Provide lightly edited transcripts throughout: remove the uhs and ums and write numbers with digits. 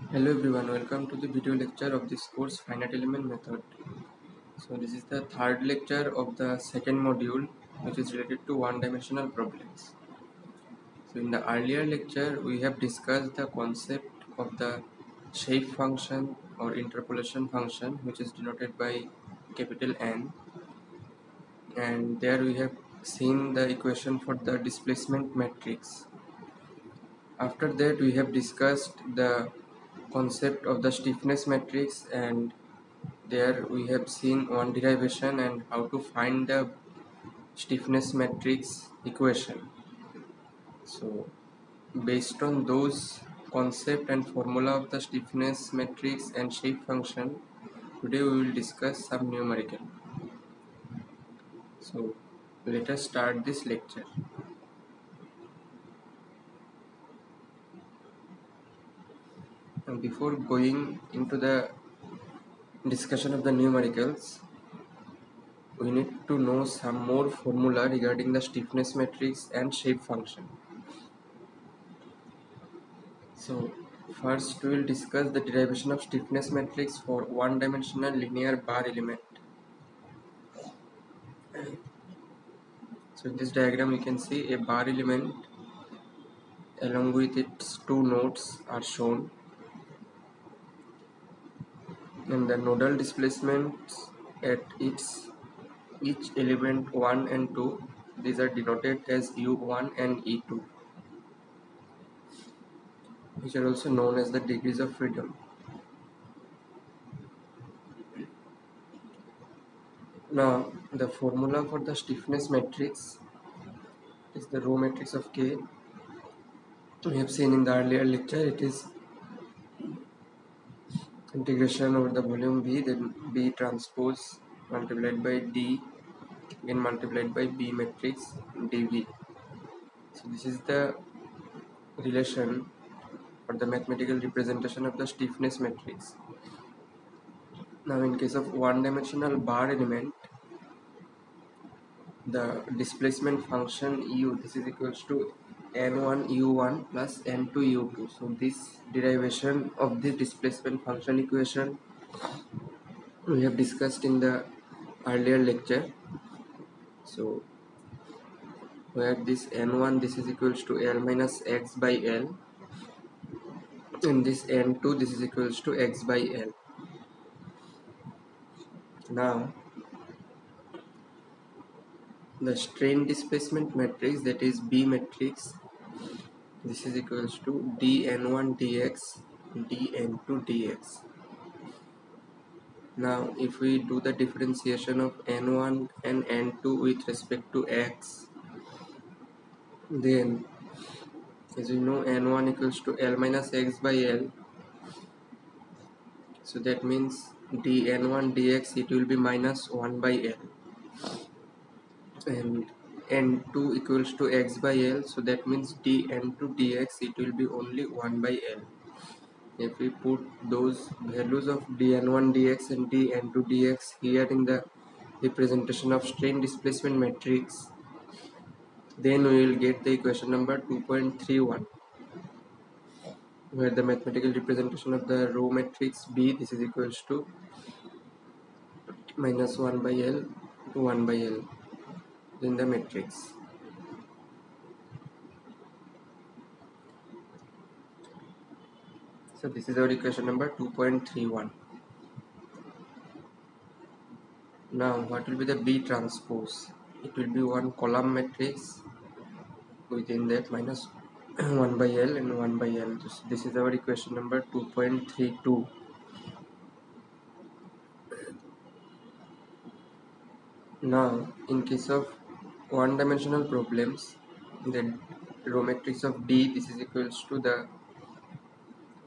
Hello everyone, welcome to the video lecture of this course Finite Element Method. So this is the third lecture of the second module, which is related to one-dimensional problems. So in the earlier lecture we have discussed the concept of the shape function or interpolation function, which is denoted by capital N, and there we have seen the equation for the displacement matrix. After that we have discussed the concept of the stiffness matrix, and there we have seen one derivation and how to find the stiffness matrix equation. So based on those concept and formula of the stiffness matrix and shape function, today we will discuss some numerical. So let us start this lecture. And before going into the discussion of the numericals, we need to know some more formula regarding the stiffness matrix and shape function. So first we will discuss the derivation of stiffness matrix for one-dimensional linear bar element. So in this diagram you can see a bar element along with its two nodes are shown, and the nodal displacements at each element 1 and 2, these are denoted as u1 and e2, which are also known as the degrees of freedom. Now the formula for the stiffness matrix is the rho matrix of K. We have seen in the earlier lecture, it is integration over the volume B, then B transpose multiplied by D, again multiplied by B matrix dV. So this is the relation for the mathematical representation of the stiffness matrix. Now in case of one-dimensional bar element, the displacement function U, this is equals to n1 u1 plus n2 u2. So this derivation of the displacement function equation we have discussed in the earlier lecture. So where this n1, this is equals to L minus x by L, and this n2, this is equals to x by L. Now the strain displacement matrix, that is B matrix, this is equals to dn1 dx dn2 dx. Now if we do the differentiation of n1 and n2 with respect to x, then as you know n1 equals to L minus x by L, so that means dn1 dx, it will be minus 1 by L, and n2 equals to x by L, so that means dn2 dx, it will be only 1 by L. If we put those values of dn1 dx and dn2 dx here in the representation of strain displacement matrix, then we will get the equation number 2.31, where the mathematical representation of the rho matrix B, this is equals to minus 1 by L to 1 by L in the matrix. So this is our equation number 2.31. Now what will be the B transpose? It will be one column matrix, within that minus 1 by L and 1 by L. This is our equation number 2.32. Now in case of one-dimensional problems, the rho matrix of D, this is equals to the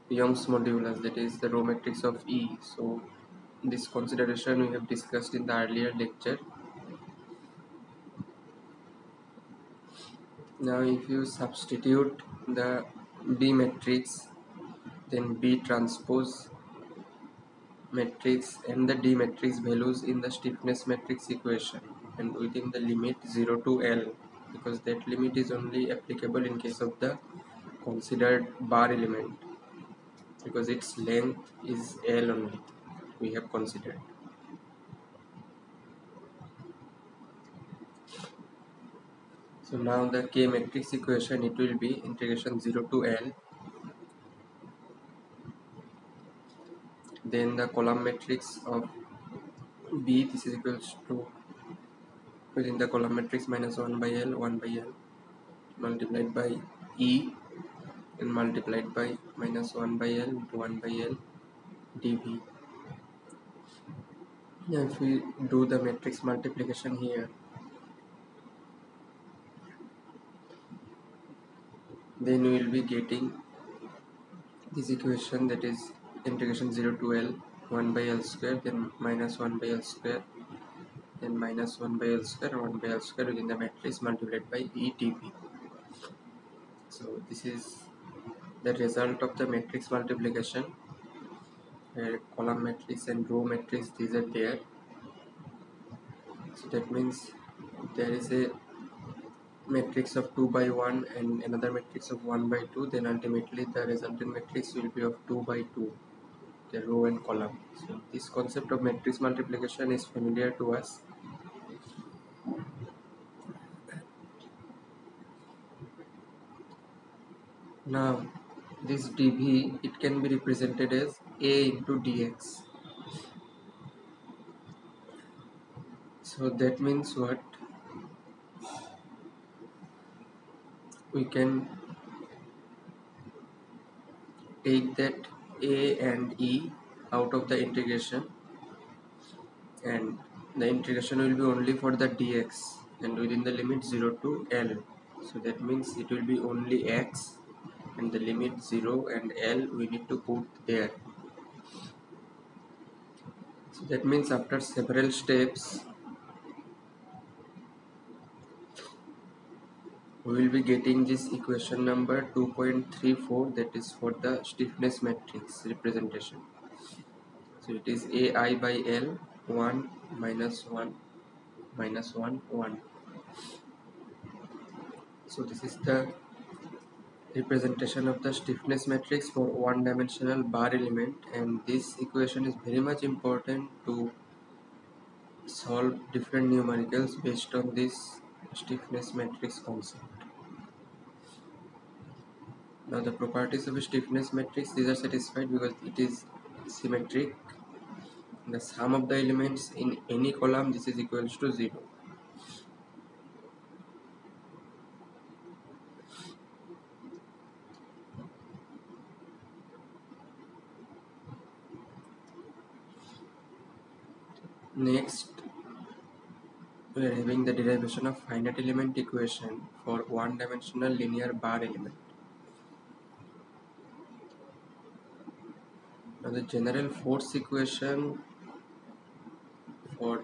Young's modulus, that is the rho matrix of E. So this consideration we have discussed in the earlier lecture. Now if you substitute the B matrix, then B transpose matrix and the D matrix values in the stiffness matrix equation, and within the limit 0 to L, because that limit is only applicable in case of the considered bar element. because its length is L only, we have considered. So now the K matrix equation, it will be integration 0 to L, then the column matrix of B, this is equals to, within the column matrix, minus 1 by L multiplied by E, and multiplied by minus 1 by L into 1 by L dV. Now if we do the matrix multiplication here, then we will be getting this equation, that is integration 0 to L 1 by L square, then minus 1 by L square, then minus 1 by L square, 1 by L square within the matrix multiplied by E dV. So this is the result of the matrix multiplication, where column matrix and row matrix, these are there. So that means there is a matrix of 2 by 1 and another matrix of 1 by 2, then ultimately the resultant matrix will be of 2 by 2, the row and column. So this concept of matrix multiplication is familiar to us. Now this dV, it can be represented as A into dx. So that means what? We can take that A and E out of the integration, and the integration will be only for the dx and within the limit 0 to L. So that means it will be only x, and the limit 0 and L we need to put there. So that means after several steps we will be getting this equation number 2.34, that is for the stiffness matrix representation. So it is AI by L 1 minus 1 minus 1 1. So this is the representation of the stiffness matrix for one-dimensional bar element, and this equation is very much important to solve different numericals based on this stiffness matrix concept. Now the properties of a stiffness matrix, these are satisfied because it is symmetric. The sum of the elements in any column, this is equals to 0. Next, we are having the derivation of finite element equation for one-dimensional linear bar element. Now the general force equation for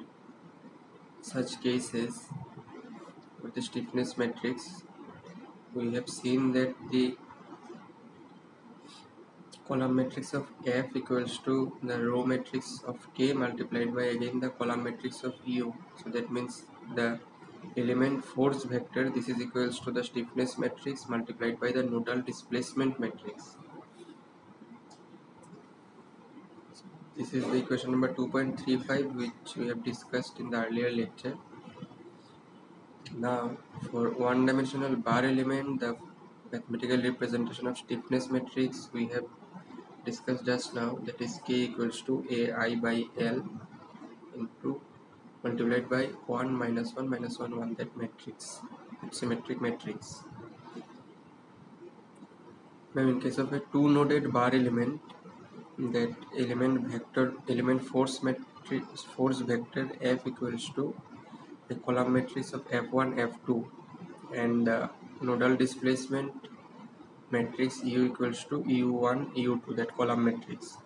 such cases, with the stiffness matrix, we have seen that the column matrix of F equals to the row matrix of K multiplied by again the column matrix of U. So that means the element force vector, this is equals to the stiffness matrix multiplied by the nodal displacement matrix. This is the equation number 2.35, which we have discussed in the earlier lecture. Now for one-dimensional bar element, the mathematical representation of stiffness matrix we have discussed just now, that is K equals to AI by L into multiplied by 1 minus 1 minus 1 1, that matrix, symmetric matrix. Now in case of a two-noded bar element, that element force matrix, force vector F equals to the column matrix of F1 F2 and the nodal displacement matrix U equals to U1 U2, that column matrix.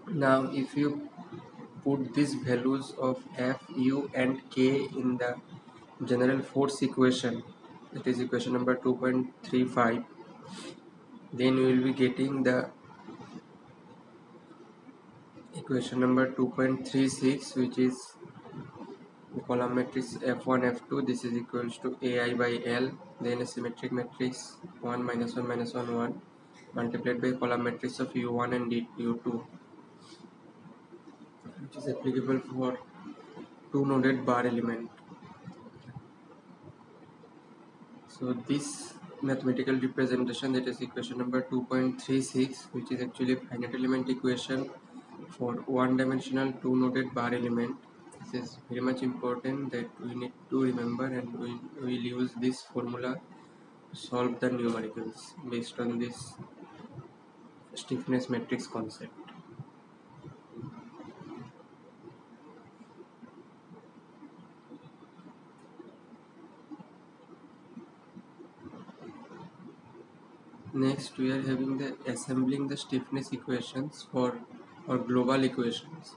Now if you put these values of F, U and K in the general force equation, that is equation number 2.35, then we will be getting the equation number 2.36, which is the column matrix F1 F2, this is equals to AI by L, then a symmetric matrix 1 minus 1 minus 1 1, multiplied by column matrix of u1 and u2, which is applicable for two noded bar element. So this mathematical representation, that is equation number 2.36, which is actually a finite element equation for one dimensional two noded bar element. This is very much important that we need to remember, and we will use this formula to solve the numericals based on this stiffness matrix concept. Next, we are having the assembling the stiffness equations for or global equations.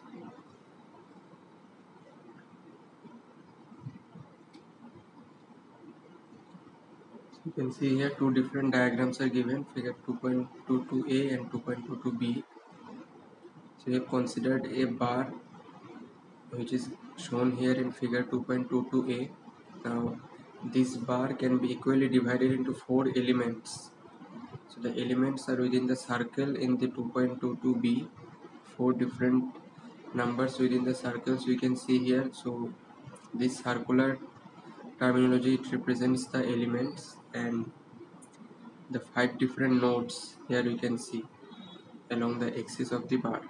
You can see here two different diagrams are given, figure 2.22a and 2.22b. So we have considered a bar which is shown here in figure 2.22a. Now this bar can be equally divided into four elements. So the elements are within the circle in the 2.22b, four different numbers within the circles we can see here. So this circular terminology, it represents the elements, and the five different nodes here you can see along the axis of the bar.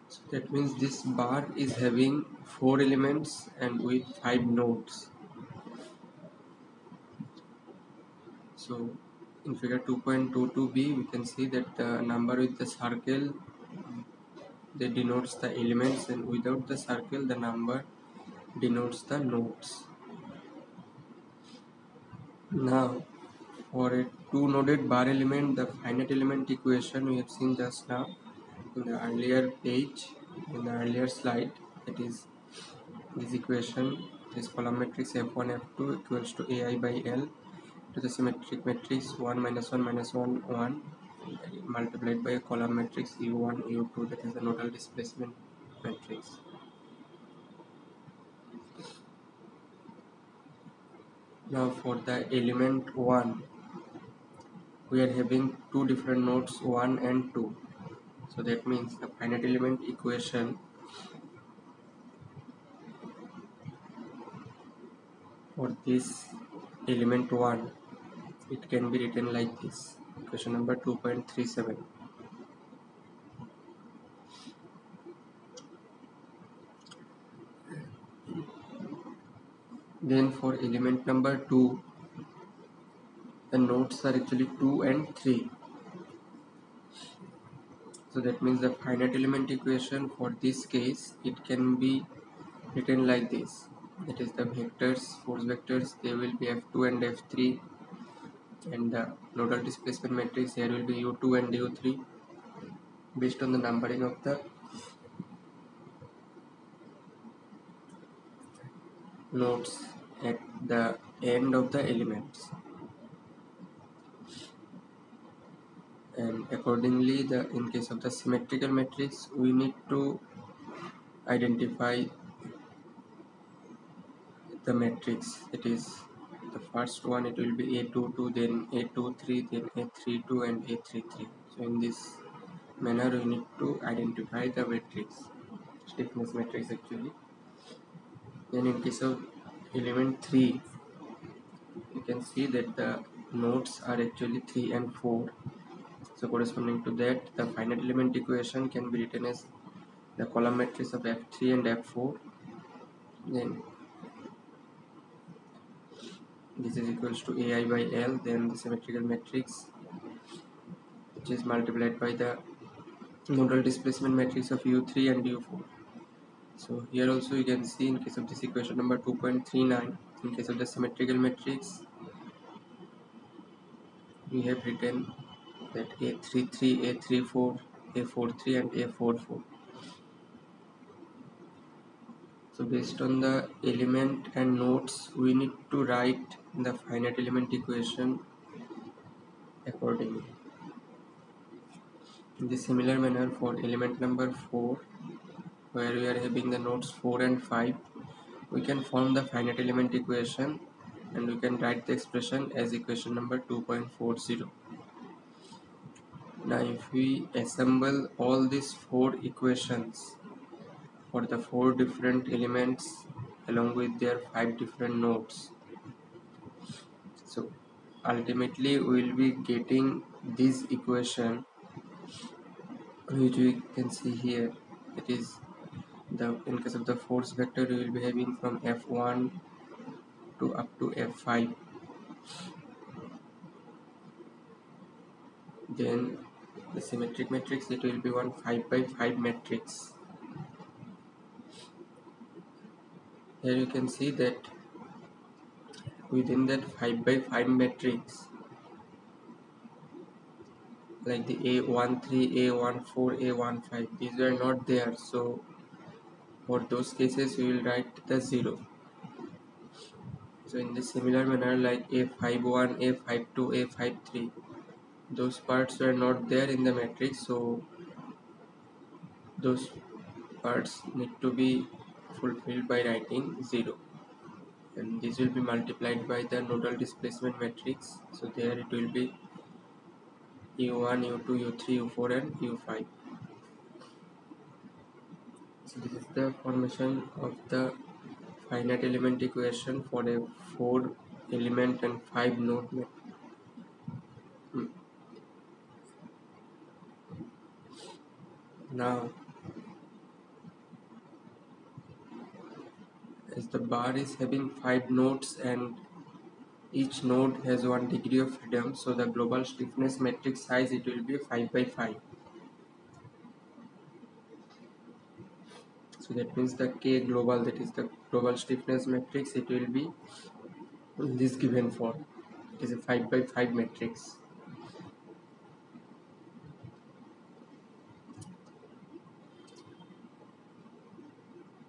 So that means this bar is having four elements and with five nodes. So in figure 2.22b we can see that the number with the circle, that denotes the elements, and without the circle the number denotes the nodes. Now for a two noded bar element, the finite element equation we have seen just now in the earlier page, in the earlier slide, that is this equation, this column matrix f1 f2 equals to ai by l to the symmetric matrix 1 minus 1 minus 1 1 multiplied by a column matrix u1 u2, that is the nodal displacement matrix. Now for the element 1, we are having two different nodes 1 and 2. So that means the finite element equation for this element 1, it can be written like this, equation number 2.37. Then for element number 2, the nodes are actually 2 and 3. So that means the finite element equation for this case, it can be written like this. That is the vectors, force vectors, they will be f2 and f3, and the nodal displacement matrix here will be u2 and u3 based on the numbering of the nodes at the end of the elements. And accordingly, in case of the symmetrical matrix, we need to identify the matrix. It is the first one, it will be A22, then A23, then A32 and A33. So in this manner we need to identify the matrix, stiffness matrix actually. Then in case of element 3, you can see that the nodes are actually 3 and 4. So corresponding to that, the finite element equation can be written as the column matrix of f3 and f4. Then this is equals to ai by l, then the symmetrical matrix, which is multiplied by the nodal displacement matrix of u3 and u4. So here also you can see in case of this equation number 2.39, in case of the symmetrical matrix, we have written that a33, a34, a43 and a44. So based on the element and nodes, we need to write the finite element equation accordingly. In the similar manner for element number 4, where we are having the nodes 4 and 5, we can form the finite element equation and we can write the expression as equation number 2.40. Now if we assemble all these four equations for the four different elements along with their five different nodes, so ultimately we will be getting this equation which we can see here. It is the, in case of the force vector, we will be having from F1 to up to F5. Then the symmetric matrix, it will be one 5 by 5 matrix. Here you can see that within that 5 by 5 matrix, like the A13, A14, A15, these were not there. So for those cases we will write the 0. So in the similar manner, like A51, A52, A53, those parts were not there in the matrix, so those parts need to be fulfilled by writing 0, and this will be multiplied by the nodal displacement matrix. So there it will be U1, U2, U3, U4 and U5. So this is the formation of the finite element equation for a 4 element and 5 node matrix. Now as the bar is having 5 nodes and each node has 1 degree of freedom, so the global stiffness matrix size, it will be 5 by 5. So that means the K global, that is the global stiffness matrix, it will be in this given form. It is a 5 by 5 matrix.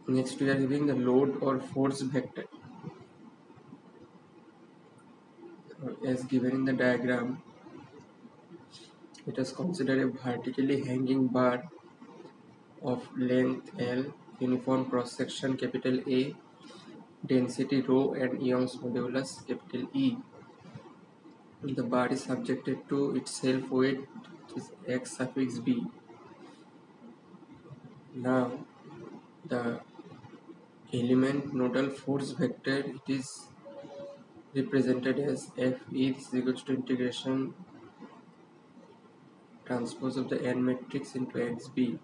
Next we are having the load or force vector. As given in the diagram, it is considered a vertically hanging bar of length L, uniform cross section capital A, density rho and Young's modulus capital E. The bar is subjected to its self weight, which is x suffix b. Now the element nodal force vector, it is represented as Fe. This is equal to integration transpose of the n matrix into xb.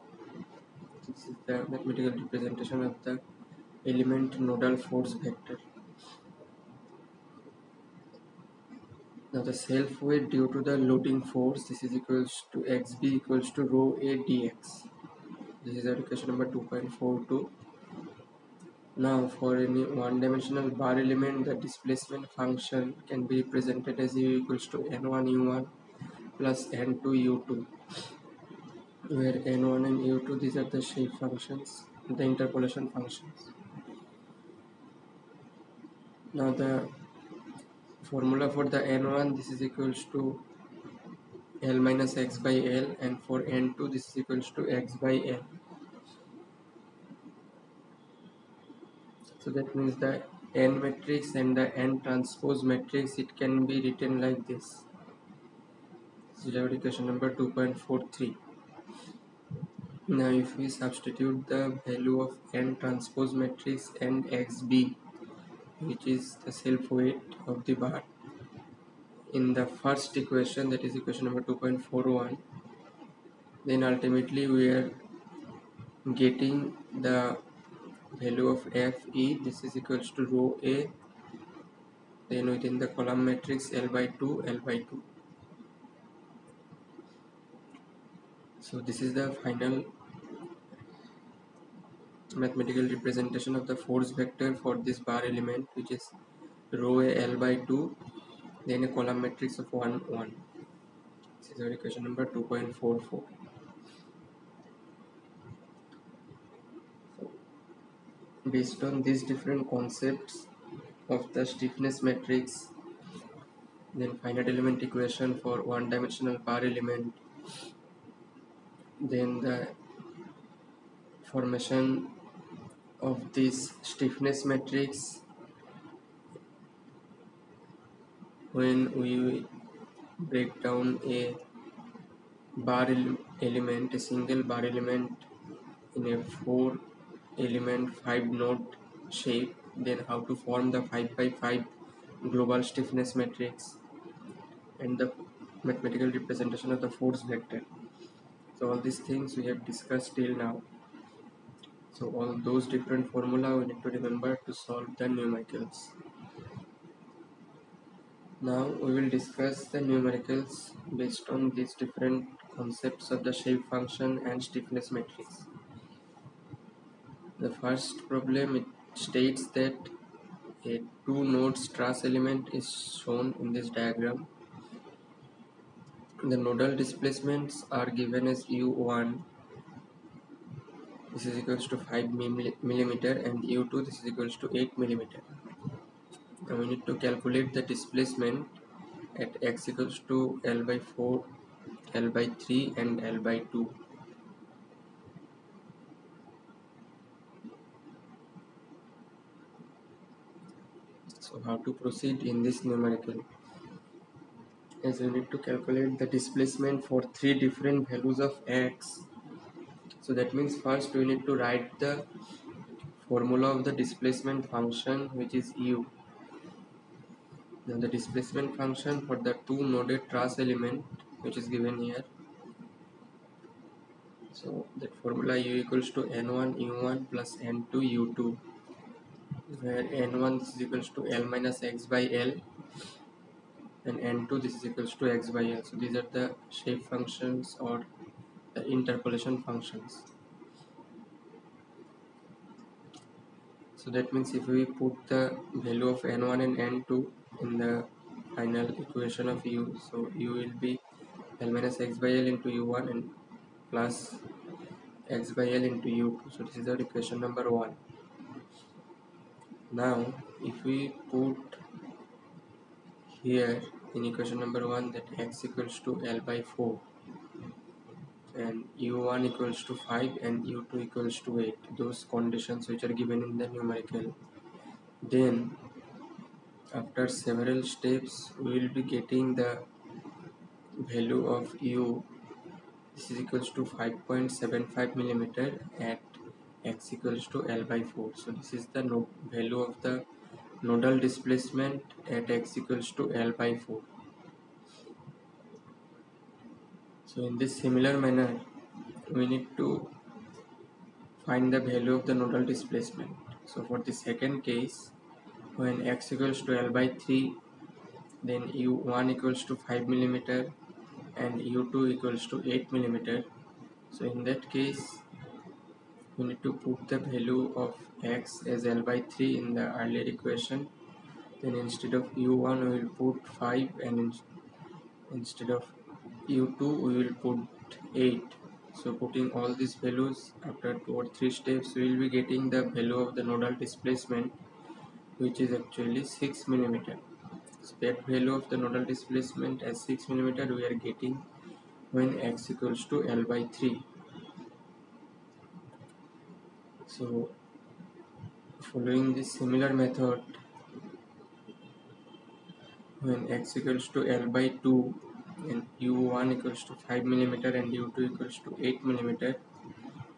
This is the mathematical representation of the element nodal force vector. Now the self weight due to the loading force, this is equals to xb equals to rho a dx. This is our equation number 2.42. Now for any one-dimensional bar element, the displacement function can be represented as u equals to n1 u1 plus n2 u2, where n1 and u2, these are the shape functions, the interpolation functions. Now the formula for the n1, this is equals to L minus x by L, and for n2 this is equals to x by L. So that means the n matrix and the n transpose matrix, it can be written like this. This is our equation number 2.43. Now if we substitute the value of n transpose matrix and xb, which is the self weight of the bar, in the first equation, that is equation number 2.41, then ultimately we are getting the value of Fe. This is equals to rho a, then within the column matrix L by 2, L by 2. So this is the final mathematical representation of the force vector for this bar element, which is rho a L by 2, then a column matrix of 1 1. This is our equation number 2.44. Based on these different concepts of the stiffness matrix, then finite element equation for one-dimensional bar element, then the formation of this stiffness matrix when we break down a element, a single bar element in a 4 element 5 node shape, then how to form the 5 by 5 global stiffness matrix and the mathematical representation of the force vector. So all these things we have discussed till now. So all those different formula we need to remember to solve the numericals. Now we will discuss the numericals based on these different concepts of the shape function and stiffness matrix. The first problem, it states that a two nodes trace element is shown in this diagram. The nodal displacements are given as u1, this is equals to 5 millimeter, and u2, this is equals to 8 millimeter. Now we need to calculate the displacement at x equals to L by 4, L by 3 and L by 2. So how to proceed in this numerical? As we need to calculate the displacement for 3 different values of x. So that means first we need to write the formula of the displacement function, which is u. Now the displacement function for the two noded trace element, which is given here. So that formula u equals to n1 u1 plus n2 u2, where n1 is equals to L minus x by L and n2 this is equals to x by L. So these are the shape functions or the interpolation functions. So that means if we put the value of n1 and n2 in the final equation of u, so u will be L minus x by L into u1 and plus x by L into u2. So this is our equation number 1. Now if we put here in equation number 1 that x equals to L by 4 and u1 equals to 5 and u2 equals to 8, those conditions which are given in the numerical, then after several steps we will be getting the value of u, this is equals to 5.75 millimeter at x equals to L by 4. So this is the value of the nodal displacement at x equals to L by 4. So in this similar manner we need to find the value of the nodal displacement. So for the second case, when x equals to L by 3, then u1 equals to 5 millimeter and u2 equals to 8 millimeter. So in that case we need to put the value of x as L by 3 in the earlier equation. Then instead of u1 we will put 5 and instead of u2 we will put 8. So putting all these values after 2 or 3 steps we will be getting the value of the nodal displacement, which is actually 6 millimeter. So that value of the nodal displacement as 6 millimeter we are getting when x equals to L by 3. So following this similar method, when x equals to L by 2 and u1 equals to 5 millimeter and u2 equals to 8 millimeter,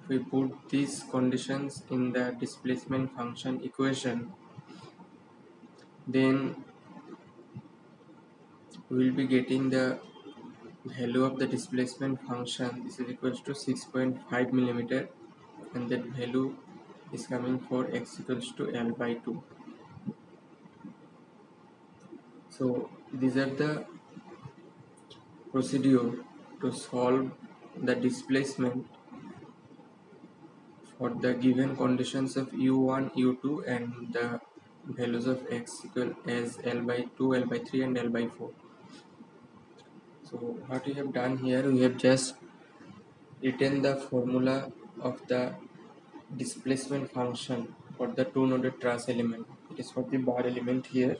if we put these conditions in the displacement function equation, then we will be getting the value of the displacement function, this is equals to 6.5 millimeter, and that value is coming for x equals to L by 2. So these are the procedure to solve the displacement for the given conditions of u1, u2 and the values of x equal as L by 2, L by 3 and L by 4. So what we have done here, we have just written the formula of the displacement function for the two noded trace element. It is for the bar element here.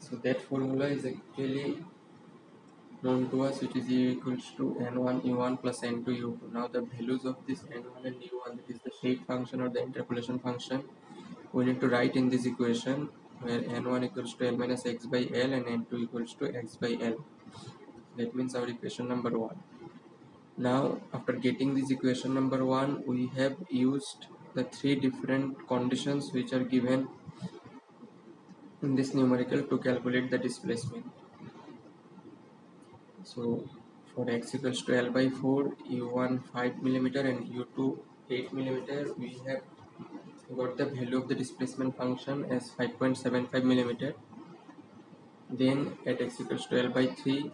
So that formula is actually known to us, which is u equals to n1 u1 plus n2 u2. Now the values of this n1 and u1, that is the shape function or the interpolation function, we need to write in this equation, where n1 equals to l minus x by l and n2 equals to x by l. That means our equation number 1. Now after getting this equation number 1, we have used the three different conditions which are given in this numerical to calculate the displacement. So for x equals to L by 4, u1 5 millimeter and u2 8 millimeter, we have got the value of the displacement function as 5.75 millimeter. Then at x equals to L by 3,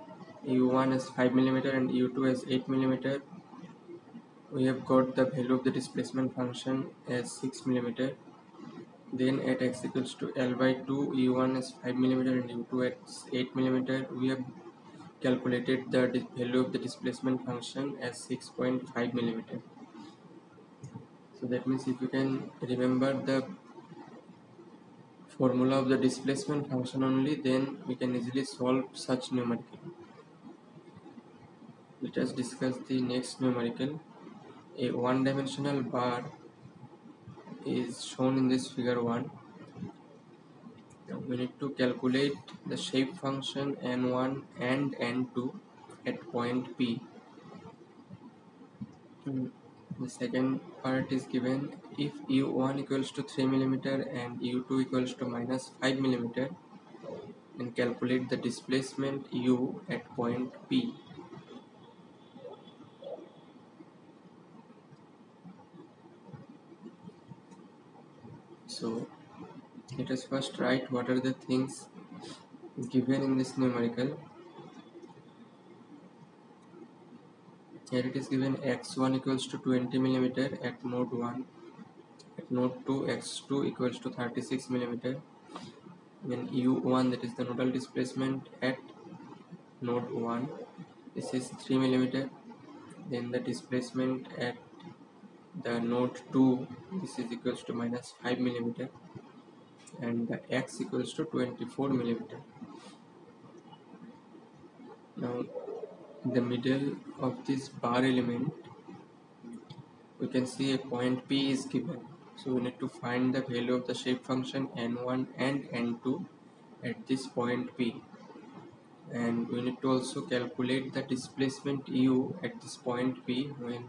u1 as 5 millimeter and u2 as 8 millimeter, we have got the value of the displacement function as 6 millimeter. Then at x equals to L by 2, u1 is 5 millimeter and u2 at 8 millimeter, we have calculated the value of the displacement function as 6.5 millimeter. So that means if you can remember the formula of the displacement function only, then we can easily solve such numerical. Let us discuss the next numerical. A one-dimensional bar is shown in this figure 1. Now we need to calculate the shape function n1 and n2 at point P. The second part is given if u1 equals to 3 millimeter and u2 equals to minus 5 millimeter, then calculate the displacement u at point P. So let us first write what are the things given in this numerical. Here it is given x1 equals to 20 millimeter at node 1, at node 2 x2 equals to 36 millimeter, then u1, that is the nodal displacement at node 1, this is 3 millimeter, then the displacement at the node 2, this is equals to minus 5 millimeter, and the x equals to 24 millimeter. Now in the middle of this bar element, we can see a point P is given. So we need to find the value of the shape function n1 and n2 at this point P. And we need to also calculate the displacement u at this point P when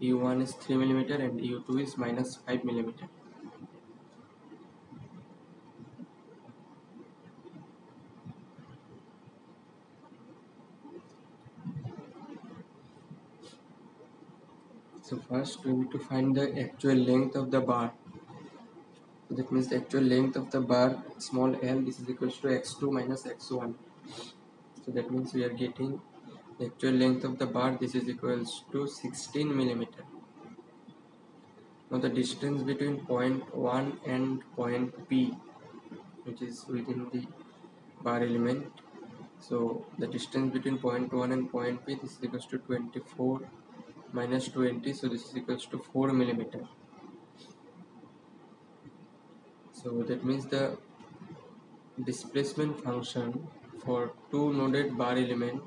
u1 is 3 millimeter and u2 is minus 5 millimeter. So first we need to find the actual length of the bar. So that means the actual length of the bar small l, this is equals to x2 minus x1. So that means we are getting the actual length of the bar, this is equals to 16 millimeter. Now the distance between point 1 and point P, which is within the bar element. So the distance between point 1 and point P, this is equals to 24 minus 20, so this is equals to 4 millimeter. So that means the displacement function for two noded bar element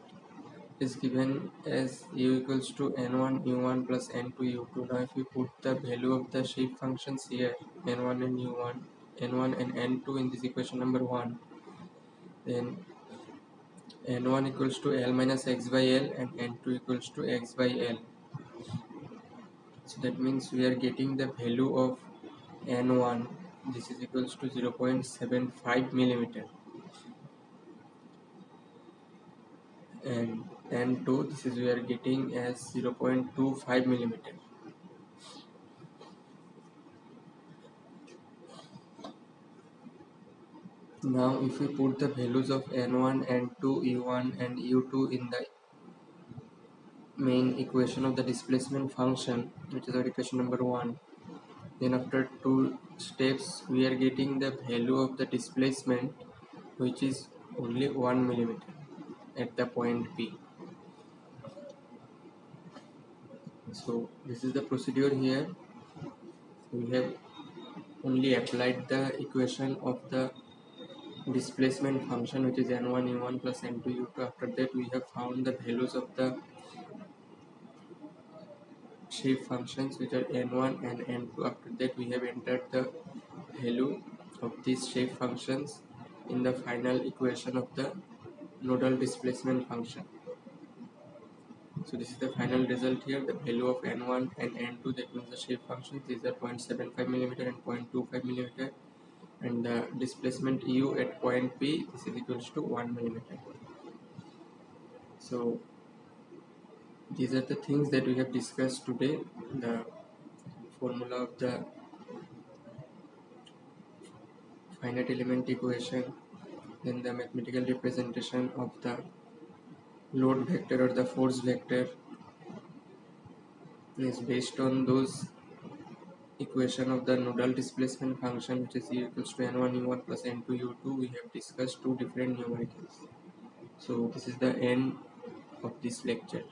is given as u equals to n1 u1 plus n2 u2. Now if we put the value of the shape functions here, n1 and u1, n1 and n2 in this equation number 1, then n1 equals to l minus x by l and n2 equals to x by l. So that means we are getting the value of n1, this is equals to 0.75 millimeter, and n2, this is we are getting as 0.25 millimeter. Now if we put the values of n1, n2, u1 and u2 in the main equation of the displacement function, which is our equation number 1, then after two steps we are getting the value of the displacement, which is only 1 millimeter at the point P. So this is the procedure here. We have only applied the equation of the displacement function, which is n1 u1 plus n2 u2. After that we have found the values of the shape functions, which are n1 and n2. After that we have entered the value of these shape functions in the final equation of the nodal displacement function. So this is the final result here. The value of n1 and n2, that means the shape functions, these are 0.75 millimeter and 0.25 millimeter, and the displacement u at point P, this is equals to 1 millimeter. So these are the things that we have discussed today: the formula of the finite element equation, then the mathematical representation of the load vector or the force vector is based on those equation of the nodal displacement function, which is u equals to n1 u1 plus n2 u2. We have discussed two different numericals. So this is the end of this lecture.